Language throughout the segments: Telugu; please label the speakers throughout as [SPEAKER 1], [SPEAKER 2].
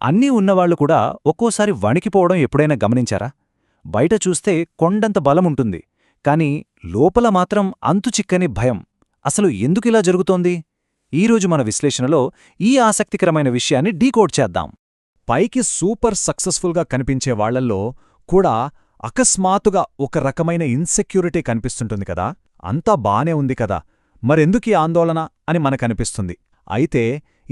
[SPEAKER 1] అన్నీ ఉన్నవాళ్లు కూడా ఒక్కోసారి వణికిపోవడం ఎప్పుడైనా గమనించారా? బయట చూస్తే కొండంత బలముంటుంది, కాని లోపల మాత్రం అంతుచిక్కని భయం. అసలు ఎందుకిలా జరుగుతోంది? ఈరోజు మన విశ్లేషణలో ఈ ఆసక్తికరమైన విషయాన్ని డీకోడ్ చేద్దాం.
[SPEAKER 2] పైకి సూపర్ సక్సెస్ఫుల్గా కనిపించే వాళ్లల్లో కూడా అకస్మాత్తుగా ఒక రకమైన ఇన్సెక్యూరిటీ కనిపిస్తుంటుంది కదా. అంతా బానే ఉంది కదా, మరెందుకీ ఆందోళన అని మనకనిపిస్తుంది. అయితే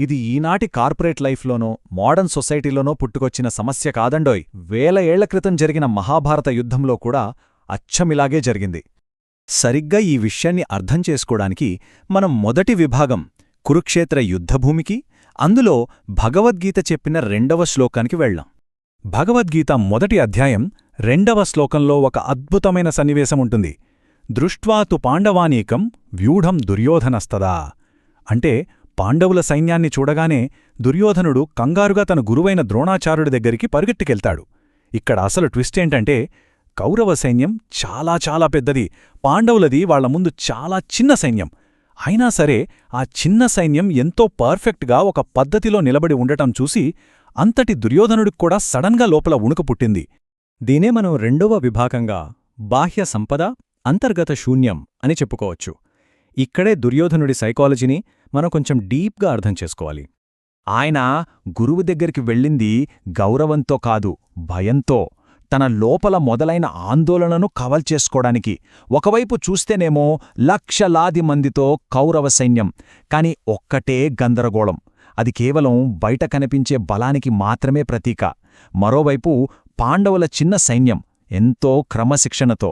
[SPEAKER 2] ఇది ఈనాటి కార్పొరేట్ లైఫ్లోనో మోడర్న్ సొసైటీలోనో పుట్టుకొచ్చిన సమస్య కాదండోయ్. వేల ఏళ్ల క్రితం జరిగిన మహాభారత యుద్ధంలో కూడా అచ్చమిలాగే జరిగింది.
[SPEAKER 3] సరిగ్గా ఈ విషయాన్ని అర్థం చేసుకోవడానికి మనం మొదటి విభాగం కురుక్షేత్ర యుద్ధభూమికి, అందులో భగవద్గీత చెప్పిన 2వ శ్లోకానికి వెళ్లాం. భగవద్గీత మొదటి అధ్యాయం 2వ శ్లోకంలో ఒక అద్భుతమైన సన్నివేశముంటుంది. దృష్ట్వాతు పాండవానీకం వ్యూఢం దుర్యోధనస్తదా. అంటే పాండవుల సైన్యాన్ని చూడగానే దుర్యోధనుడు కంగారుగా తన గురువైన ద్రోణాచార్యుడి దగ్గరికి పరుగెట్టుకెళ్తాడు. ఇక్కడ అసలు ట్విస్టేంటంటే కౌరవ సైన్యం చాలా చాలా పెద్దది, పాండవులది వాళ్ల ముందు చాలా చిన్న సైన్యం. అయినా సరే ఆ చిన్న సైన్యం ఎంతో పర్ఫెక్ట్గా ఒక పద్ధతిలో నిలబడి ఉండటం చూసి అంతటి దుర్యోధనుడిక్కూడా సడన్గా లోపల ఉణుకు పుట్టింది.
[SPEAKER 2] దీనే మనం 2వ విభాగంగా బాహ్య సంపద, అంతర్గత శూన్యం అని చెప్పుకోవచ్చు. ఇక్కడే దుర్యోధనుడి సైకాలజీని మనం కొంచెం డీప్గా అర్థం చేసుకోవాలి.
[SPEAKER 3] ఆయన గురువు దగ్గరికి వెళ్ళింది గౌరవంతో కాదు, భయంతో, తన లోపల మొదలైన ఆందోళనను కవల్చేసుకోవడానికి. ఒకవైపు చూస్తేనేమో లక్షలాది మందితో కౌరవ సైన్యం, కాని ఒక్కటే గందరగోళం. అది కేవలం బయట కనిపించే బలానికి మాత్రమే ప్రతీక. మరోవైపు పాండవుల చిన్న సైన్యం ఎంతో క్రమశిక్షణతో,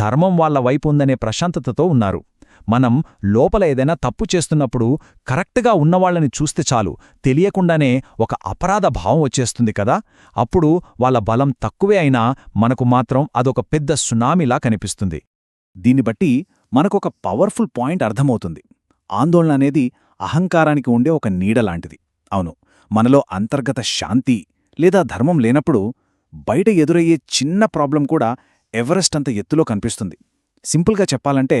[SPEAKER 3] ధర్మం వాళ్ల వైపు ఉందనే ప్రశాంతతతో ఉన్నారు. మనం లోపల ఏదైనా తప్పు చేస్తున్నప్పుడు కరెక్ట్గా ఉన్నవాళ్లని చూస్తే చాలు, తెలియకుండానే ఒక అపరాధ భావం వచ్చేస్తుంది కదా. అప్పుడు వాళ్ల బలం తక్కువే అయినా మనకు మాత్రం అదొక పెద్ద సునామీలా కనిపిస్తుంది.
[SPEAKER 1] దీన్ని బట్టి మనకొక పవర్ఫుల్ పాయింట్ అర్థమవుతుంది. ఆందోళన అనేది అహంకారానికి ఉండే ఒక నీడలాంటిది. అవును, మనలో అంతర్గత శాంతి లేదా ధర్మం లేనప్పుడు బయట ఎదురయ్యే చిన్న ప్రాబ్లం కూడా ఎవరెస్ట్ అంత ఎత్తులో కనిపిస్తుంది. సింపుల్గా చెప్పాలంటే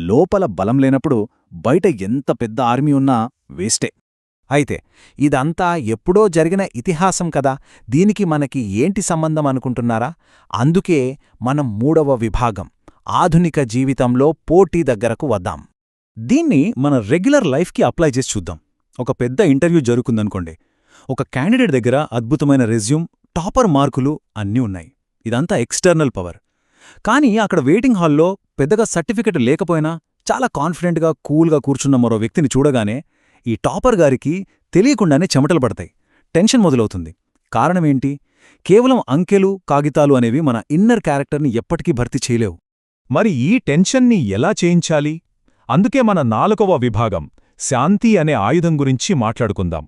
[SPEAKER 1] లోపల బలం లేనప్పుడు బయట ఎంత పెద్ద ఆర్మీ ఉన్నా వేస్టే. అయితే ఇదంతా ఎప్పుడో జరిగిన ఇతిహాసం కదా, దీనికి మనకి ఏంటి సంబంధం అనుకుంటున్నారా? అందుకే మనం 3వ విభాగం ఆధునిక జీవితంలో పోటీ దగ్గరకు వద్దాం.
[SPEAKER 3] దీన్ని మన రెగ్యులర్ లైఫ్కి అప్లై చేసి చూద్దాం. ఒక పెద్ద ఇంటర్వ్యూ జరుగుతుందనుకోండి. ఒక క్యాండిడేట్ దగ్గర అద్భుతమైన రెజ్యూమ్, టాపర్ మార్కులు అన్నీ ఉన్నాయి. ఇదంతా ఎక్స్టర్నల్ పవర్. కానీ అక్కడ వెయిటింగ్ హాల్లో పెద్దగా సర్టిఫికెట్ లేకపోయినా చాలా కాన్ఫిడెంట్గా కూల్గా కూర్చున్న మరో వ్యక్తిని చూడగానే ఈ టాపర్ గారికి తెలియకుండానే చెమటలు పడతాయి, టెన్షన్ మొదలవుతుంది. కారణమేంటి? కేవలం అంకెలు, కాగితాలు అనేవి మన ఇన్నర్ క్యారెక్టర్ని ఎప్పటికీ భర్తీ చేయలేవు.
[SPEAKER 2] మరి ఈ టెన్షన్ని ఎలా చేయించాలి? అందుకే మన 4వ విభాగం శాంతి అనే ఆయుధం గురించి మాట్లాడుకుందాం.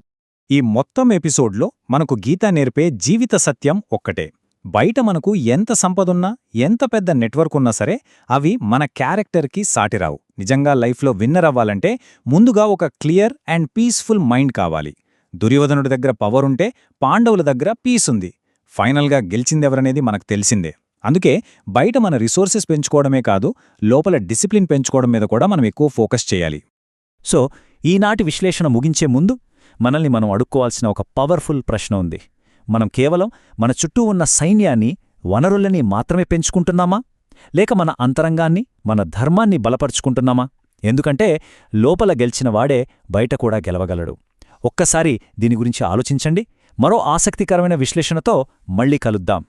[SPEAKER 3] ఈ మొత్తం ఎపిసోడ్లో మనకు గీత నేర్పే జీవిత సత్యం ఒక్కటే. బయట మనకు ఎంత సంపదున్నా, ఎంత పెద్ద నెట్వర్క్ ఉన్నా సరే అవి మన క్యారెక్టర్కి సాటిరావు. నిజంగా లైఫ్లో విన్నర్ అవ్వాలంటే ముందుగా ఒక క్లియర్ అండ్ పీస్ఫుల్ మైండ్ కావాలి. దుర్యోధనుడి దగ్గర పవర్ ఉంటే పాండవుల దగ్గర పీస్ ఉంది. ఫైనల్గా గెలిచిందెవరనేది మనకు తెలిసిందే. అందుకే బయట మన రిసోర్సెస్ పెంచుకోవడమే కాదు, లోపల డిసిప్లిన్ పెంచుకోవడం మీద కూడా మనం ఎక్కువ ఫోకస్ చేయాలి.
[SPEAKER 1] సో ఈనాటి విశ్లేషణ ముగించే ముందు మనల్ని మనం అడుక్కోవాల్సిన ఒక పవర్ఫుల్ ప్రశ్న ఉంది. మనం కేవలం మన చుట్టూ ఉన్న సైన్యాన్ని, వనరులని మాత్రమే పెంచుకుంటున్నామా? లేక మన అంతరంగాన్ని, మన ధర్మాన్ని బలపరుచుకుంటున్నామా? ఎందుకంటే లోపల గెలిచిన వాడే బయట కూడా గెలవగలడు. ఒక్కసారి దీని గురించి ఆలోచించండి. మరో ఆసక్తికరమైన విశ్లేషణతో మళ్ళీ కలుద్దాం.